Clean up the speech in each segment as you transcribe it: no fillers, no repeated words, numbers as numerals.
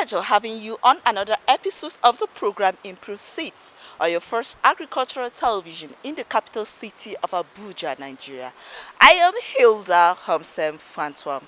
pleasure having you on another episode of the program Improve Seats, on your first agricultural television in the capital city of Abuja, Nigeria. I am Hilda Hamsem Fantwam.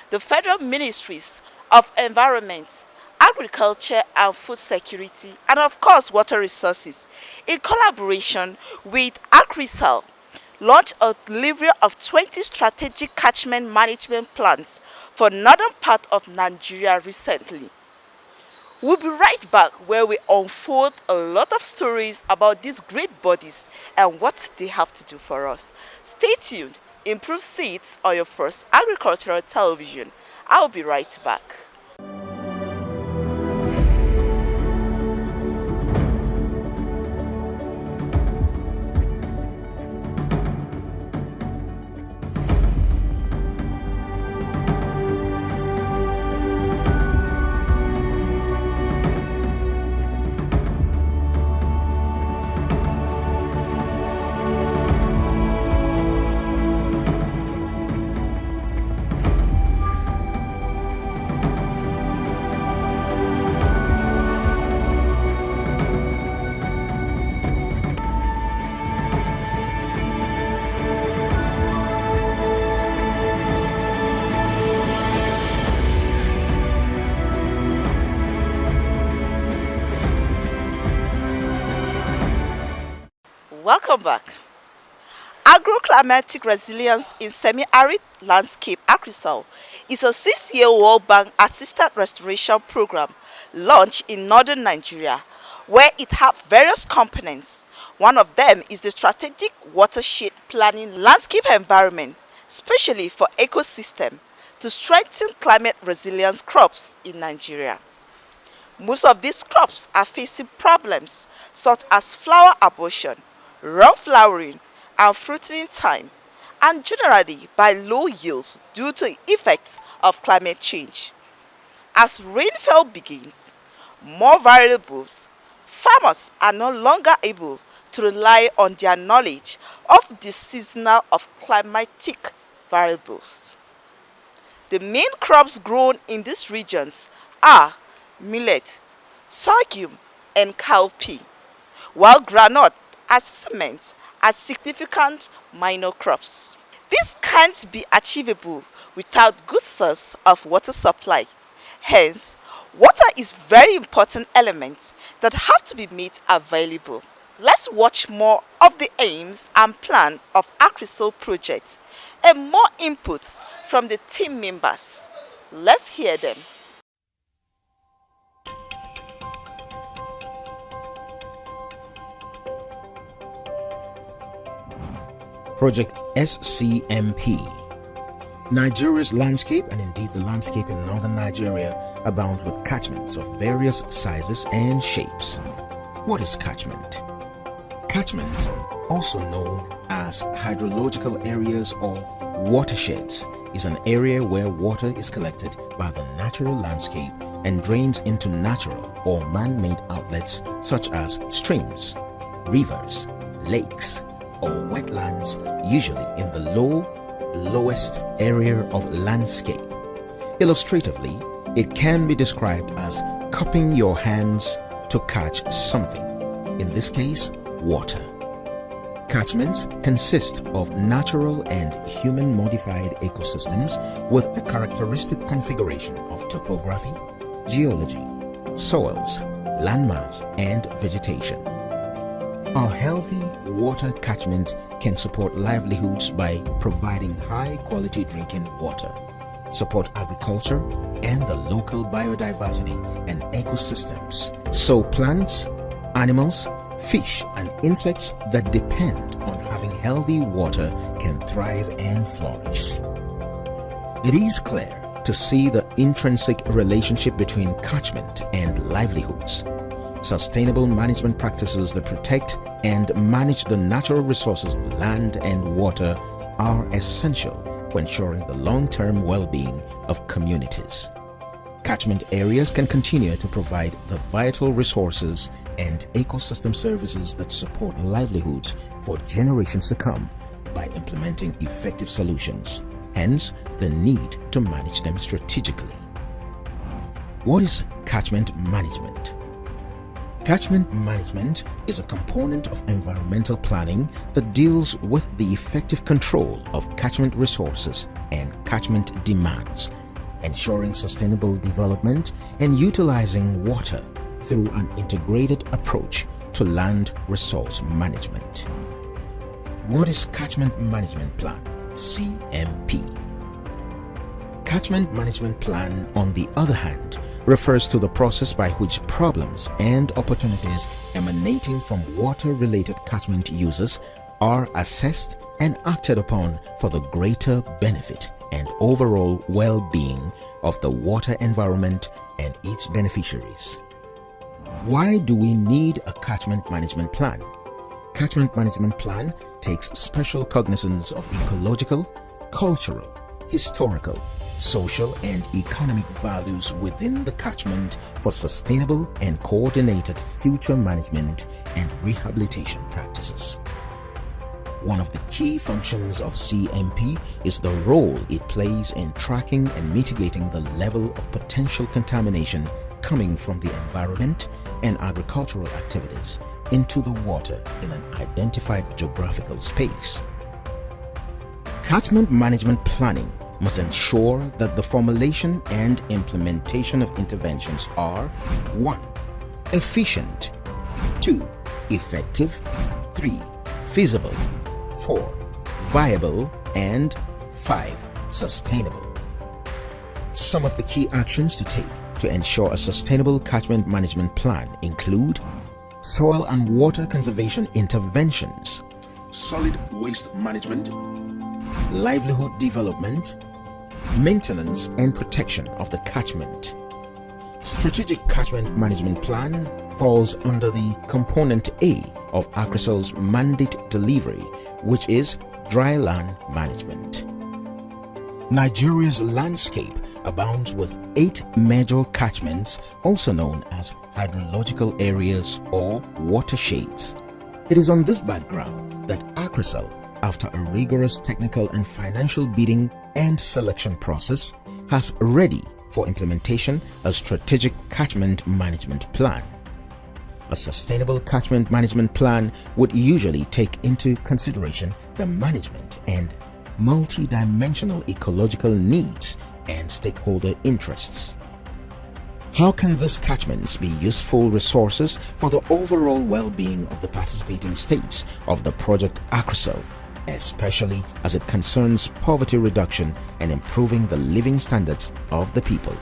The Federal Ministries of Environment, Agriculture and Food Security, and of course Water Resources, in collaboration with ACReSAL, launched a delivery of 20 strategic catchment management plans for northern part of Nigeria recently. We'll be right back where we unfold a lot of stories about these great bodies and what they have to do for us. Stay tuned. Improve Seats on your first agricultural television. I'll be right back. Welcome back. Agroclimatic Resilience in Semi-Arid Landscape ACReSAL is a 6-year World Bank assisted restoration program launched in northern Nigeria, where it has various components. One of them is the strategic watershed planning landscape environment, especially for ecosystem, to strengthen climate resilience crops in Nigeria. Most of these crops are facing problems such as flower abortion, wrong flowering and fruiting time, and generally by low yields due to effects of climate change. As rainfall begins, more variables, farmers are no longer able to rely on their knowledge of the seasonal of climatic variables. The main crops grown in these regions are millet, sorghum and cowpea, while groundnut assessments are significant minor crops. This can't be achievable without good source of water supply. Hence, water is very important element that have to be made available. Let's watch more of the aims and plan of ACReSAL project and more inputs from the team members. Let's hear them. Project SCMP. Nigeria's landscape, and indeed the landscape in northern Nigeria, abounds with catchments of various sizes and shapes. What is catchment? Catchment, also known as hydrological areas or watersheds, is an area where water is collected by the natural landscape and drains into natural or man-made outlets such as streams, rivers, lakes, or wetlands, usually in the lowest area of landscape. Illustratively, it can be described as cupping your hands to catch something, in this case, water. Catchments consist of natural and human-modified ecosystems with a characteristic configuration of topography, geology, soils, landmass, and vegetation. A healthy water catchment can support livelihoods by providing high-quality drinking water, support agriculture and the local biodiversity and ecosystems, so plants, animals, fish and insects that depend on having healthy water can thrive and flourish. It is clear to see the intrinsic relationship between catchment and livelihoods. Sustainable management practices that protect and manage the natural resources of land and water are essential for ensuring the long-term well-being of communities. Catchment areas can continue to provide the vital resources and ecosystem services that support livelihoods for generations to come by implementing effective solutions, hence the need to manage them strategically. What is catchment management? Catchment management is a component of environmental planning that deals with the effective control of catchment resources and catchment demands, ensuring sustainable development and utilizing water through an integrated approach to land resource management. What is Catchment Management Plan, CMP? Catchment Management Plan, on the other hand, refers to the process by which problems and opportunities emanating from water-related catchment uses are assessed and acted upon for the greater benefit and overall well-being of the water environment and its beneficiaries. Why do we need a catchment management plan? Catchment management plan takes special cognizance of ecological, cultural, historical, social and economic values within the catchment for sustainable and coordinated future management and rehabilitation practices. One of the key functions of CMP is the role it plays in tracking and mitigating the level of potential contamination coming from the environment and agricultural activities into the water in an identified geographical space. Catchment management planning must ensure that the formulation and implementation of interventions are 1. Efficient, 2. Effective, 3. Feasible, 4. Viable, and 5. Sustainable. Some of the key actions to take to ensure a sustainable catchment management plan include soil and water conservation interventions, solid waste management, livelihood development, maintenance and protection of the catchment. Strategic Catchment Management Plan falls under the Component A of ACReSAL's mandate delivery, which is dry land management. Nigeria's landscape abounds with 8 major catchments, also known as hydrological areas or watersheds. It is on this background that ACReSAL, after a rigorous technical and financial bidding and selection process, has ready for implementation a strategic catchment management plan. A sustainable catchment management plan would usually take into consideration the management and multi-dimensional ecological needs and stakeholder interests. How can these catchments be useful resources for the overall well-being of the participating states of the project ACReSAL, especially as it concerns poverty reduction and improving the living standards of the people?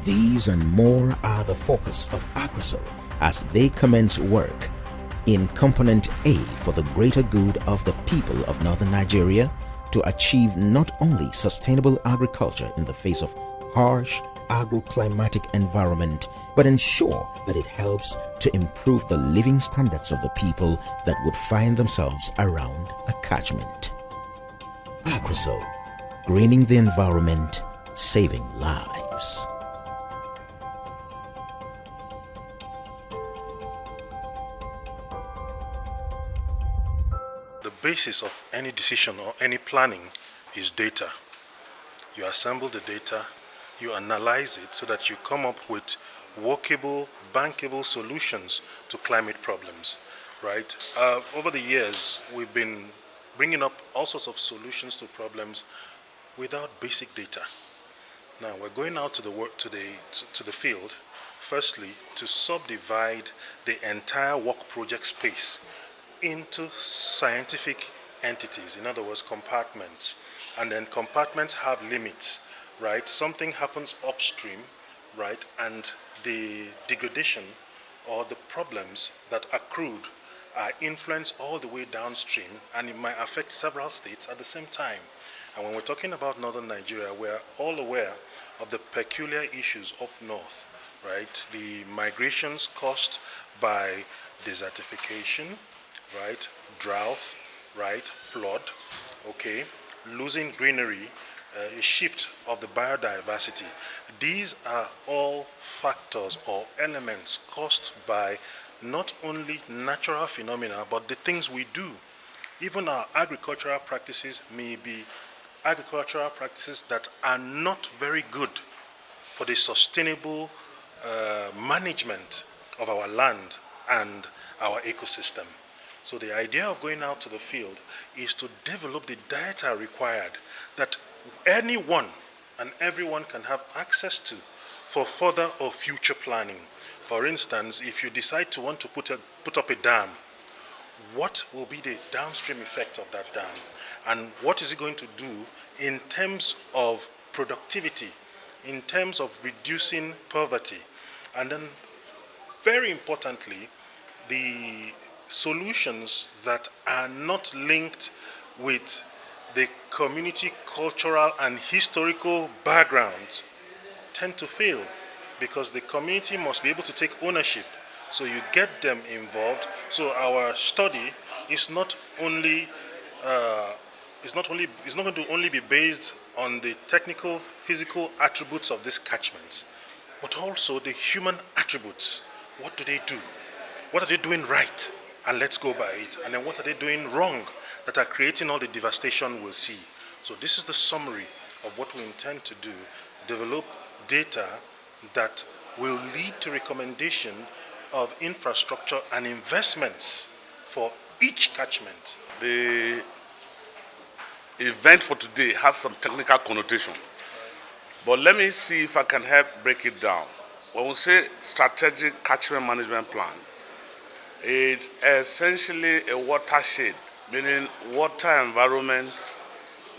These and more are the focus of ACReSAL as they commence work in Component A for the greater good of the people of Northern Nigeria to achieve not only sustainable agriculture in the face of harsh agroclimatic environment, but ensure that it helps to improve the living standards of the people that would find themselves around a catchment. ACReSAL, greening the environment, saving lives. The basis of any decision or any planning is data. You assemble the data, you analyze it so that you come up with workable, bankable solutions to climate problems, right? Over the years, we've been bringing up all sorts of solutions to problems without basic data. Now we're going out to the work to the field, firstly to subdivide the entire work project space into scientific entities, in other words, compartments. And then compartments have limits, right? Something happens upstream, right? And the degradation or the problems that accrued are influenced all the way downstream, and it might affect several states at the same time. And when we're talking about Northern Nigeria, we're all aware of the peculiar issues up north, right? The migrations caused by desertification, right, drought, right, flood, okay, losing greenery, a shift of the biodiversity. These are all factors or elements caused by not only natural phenomena, but the things we do. Even our agricultural practices may be agricultural practices that are not very good for the sustainable management of our land and our ecosystem. So the idea of going out to the field is to develop the data required that anyone and everyone can have access to for further or future planning. For instance, if you decide to want to put up a dam, what will be the downstream effect of that dam? And what is it going to do in terms of productivity, in terms of reducing poverty? And then, very importantly, the solutions that are not linked with the community cultural and historical background tend to fail, because the community must be able to take ownership. So you get them involved. So our study is not only it's not going to only be based on the technical, physical attributes of this catchment, but also the human attributes. What do they do? What are they doing right? And let's go by it. And then what are they doing wrong that are creating all the devastation we'll see? So this is the summary of what we intend to do: develop data that will lead to recommendation of infrastructure and investments for each catchment. The event for today has some technical connotation, but let me see if I can help break it down. When we say strategic catchment management plan, it's essentially a watershed, meaning water environment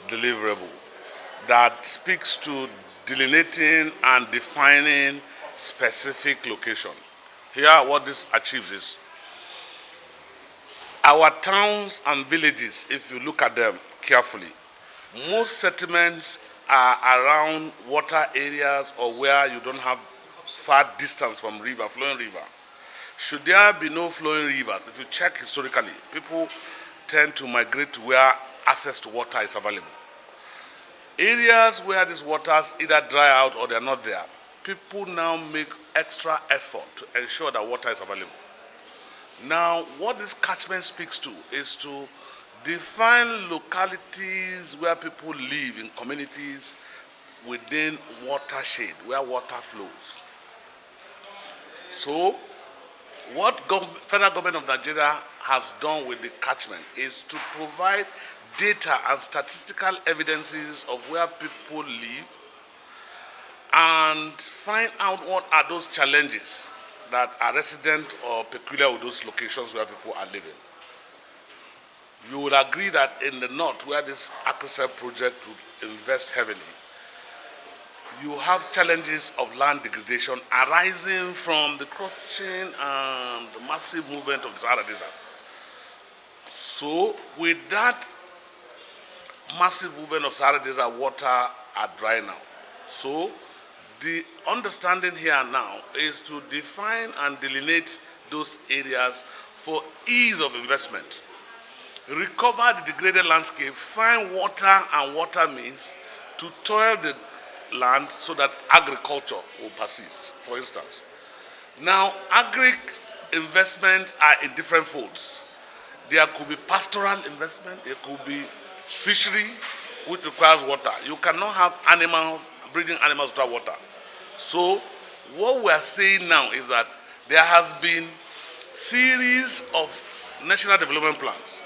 deliverable, that speaks to delineating and defining specific location. Here, what this achieves is our towns and villages, if you look at them carefully, most settlements are around water areas or where you don't have far distance from river, flowing river. Should there be no flowing rivers, if you check historically, people tend to migrate to where access to water is available. Areas where these waters either dry out or they're not there, people now make extra effort to ensure that water is available. Now, what this catchment speaks to is to define localities where people live in communities within watershed, where water flows. So, what federal government of Nigeria has done with the catchment is to provide data and statistical evidences of where people live and find out what are those challenges that are resident or peculiar with those locations where people are living. You would agree that in the north, where this ACReSAL project would invest heavily, you have challenges of land degradation arising from the crushing and the massive movement of the Sahara Desert. So, with that massive movement of Sahara Desert, water are dry now. So, the understanding here now is to define and delineate those areas for ease of investment. Recover the degraded landscape, find water and water means to toil the land so that agriculture will persist, for instance. Now, agri investments are in different folds. There could be pastoral investment, there could be fishery, which requires water. You cannot have animals, breeding animals without water. So, what we are saying now is that there has been series of national development plans.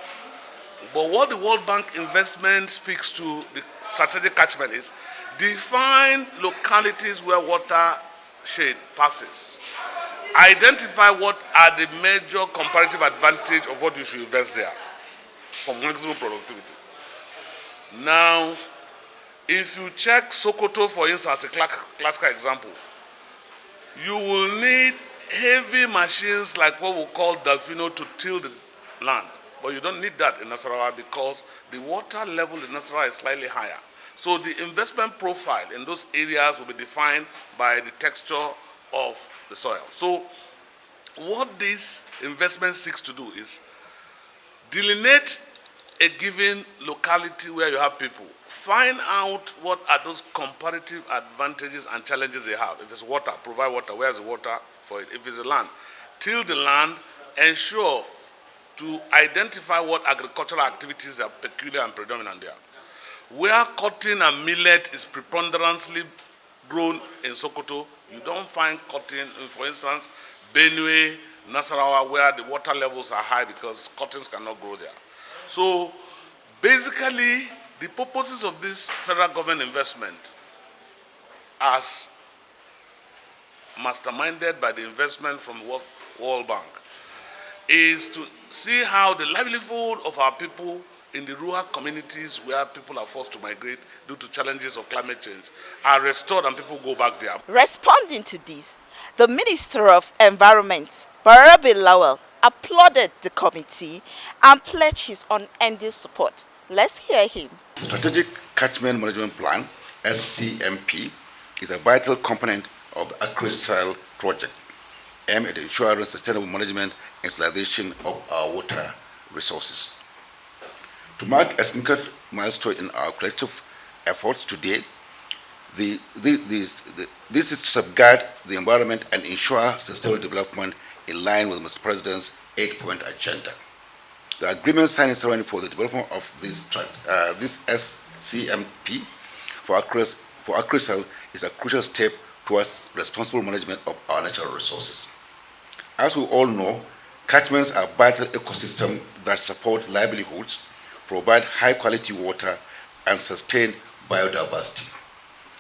But what the World Bank investment speaks to, the strategic catchment, is define localities where water shade passes. Identify what are the major comparative advantage of what you should invest there for maximum productivity. Now, if you check Sokoto, for instance, a classical example, you will need heavy machines like what we call Delfino to till the land. But you don't need that in Nasarawa because the water level in Nasarawa is slightly higher. So the investment profile in those areas will be defined by the texture of the soil. So what this investment seeks to do is delineate a given locality where you have people. Find out what are those comparative advantages and challenges they have. If it's water, provide water. Where's the water for it? If it's the land, till the land, ensure to identify what agricultural activities are peculiar and predominant there. Where cotton and millet is preponderantly grown in Sokoto. You don't find cotton, for instance, Benue, Nasarawa, where the water levels are high because cottons cannot grow there. So basically, the purposes of this federal government investment, as masterminded by the investment from World Bank, is to see how the livelihood of our people in the rural communities where people are forced to migrate due to challenges of climate change are restored and people go back there. Responding to this, the Minister of Environment, Barabe Lawal, applauded the committee and pledged his unending support. Let's hear him. Strategic Catchment Management Plan, SCMP, is a vital component of the ACReSAL project, aimed at ensuring sustainable management and utilization of our water resources. To mark a significant milestone in our collective efforts today, this is to safeguard the environment and ensure sustainable development in line with Mr. President's 8-point agenda. The agreement signing ceremony for the development of this SCMP for ACReSAL is a crucial step towards responsible management of our natural resources. As we all know, catchments are vital ecosystems that support livelihoods, provide high-quality water, and sustain biodiversity.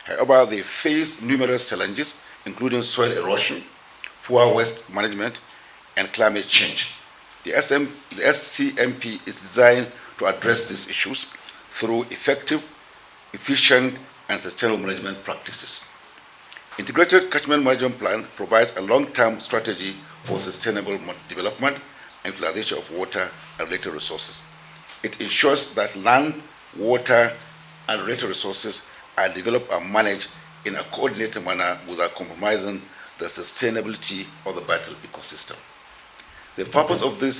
However, they face numerous challenges, including soil erosion, poor waste management, and climate change. The SCMP is designed to address these issues through effective, efficient, and sustainable management practices. Integrated Catchment Management Plan provides a long-term strategy for sustainable development and utilization of water and related resources. It ensures that land, water, and related resources are developed and managed in a coordinated manner without compromising the sustainability of the vital ecosystem. The purpose of this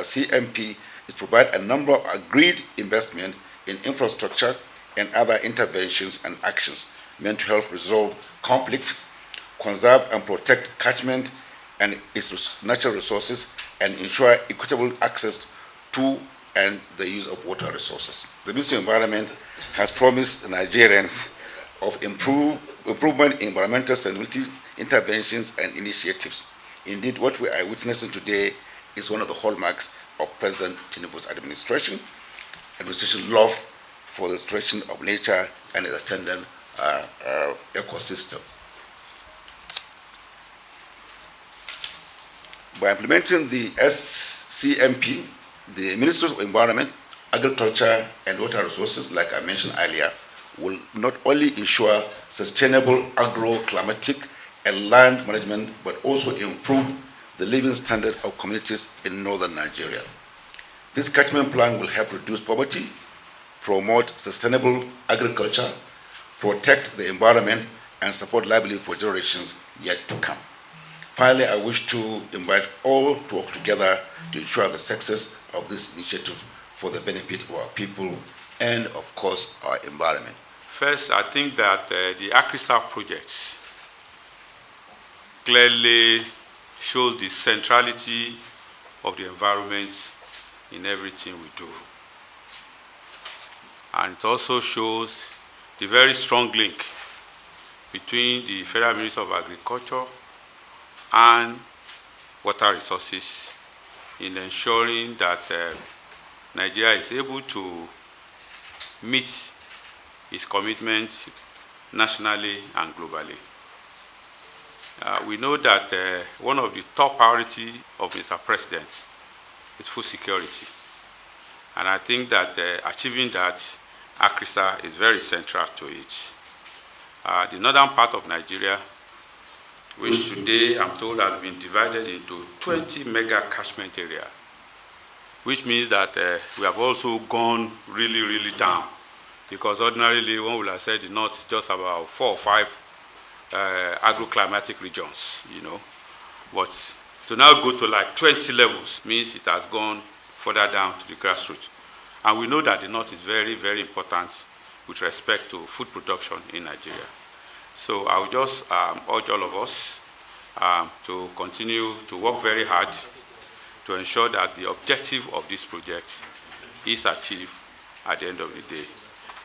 CMP is to provide a number of agreed investment in infrastructure and other interventions and actions meant to help resolve conflict, conserve and protect catchment and its natural resources, and ensure equitable access to and the use of water resources. The Ministry of Environment has promised Nigerians of improvement in environmental sustainability interventions and initiatives. Indeed, what we are witnessing today is one of the hallmarks of President Tinubu's administration love for the restoration of nature and its attendant ecosystem. By implementing the SCMP, the Ministry of Environment, Agriculture and Water Resources, like I mentioned earlier, will not only ensure sustainable agro-climatic and land management, but also improve the living standard of communities in northern Nigeria. This catchment plan will help reduce poverty, promote sustainable agriculture, protect the environment, and support livelihood for generations yet to come. Finally, I wish to invite all to work together to ensure the success of this initiative for the benefit of our people and, of course, our environment. First, I think that the ACReSAL project clearly shows the centrality of the environment in everything we do. And it also shows the very strong link between the Federal Ministry of Agriculture and water resources in ensuring that Nigeria is able to meet its commitments nationally and globally. We know that one of the top priorities of Mr. President is food security. And I think that achieving that, ACReSAL is very central to it. The northern part of Nigeria, which today I'm told has been divided into 20 mega catchment area, which means that we have also gone really, really down. Because ordinarily, one would have said the north is just about 4 or 5 agroclimatic regions, you know. But to now go to like 20 levels means it has gone further down to the grassroots. And we know that the north is very, very important with respect to food production in Nigeria. So I will just urge all of us to continue to work very hard to ensure that the objective of this project is achieved at the end of the day.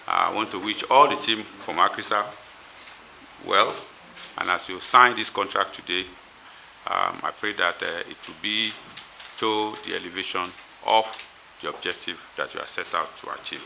I want to wish all the team from ACReSAL well. And as you sign this contract today, I pray that it will be to the elevation of the objective that you are set out to achieve.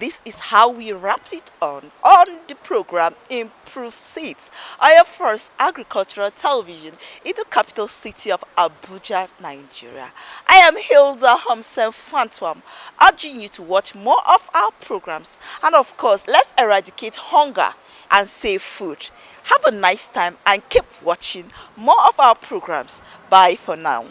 This is how we wrapped it on the program Improve Seeds, our first agricultural television in the capital city of Abuja, Nigeria. I am Hilda Homsen Fantwam, urging you to watch more of our programs. And of course, let's eradicate hunger and save food. Have a nice time and keep watching more of our programs. Bye for now.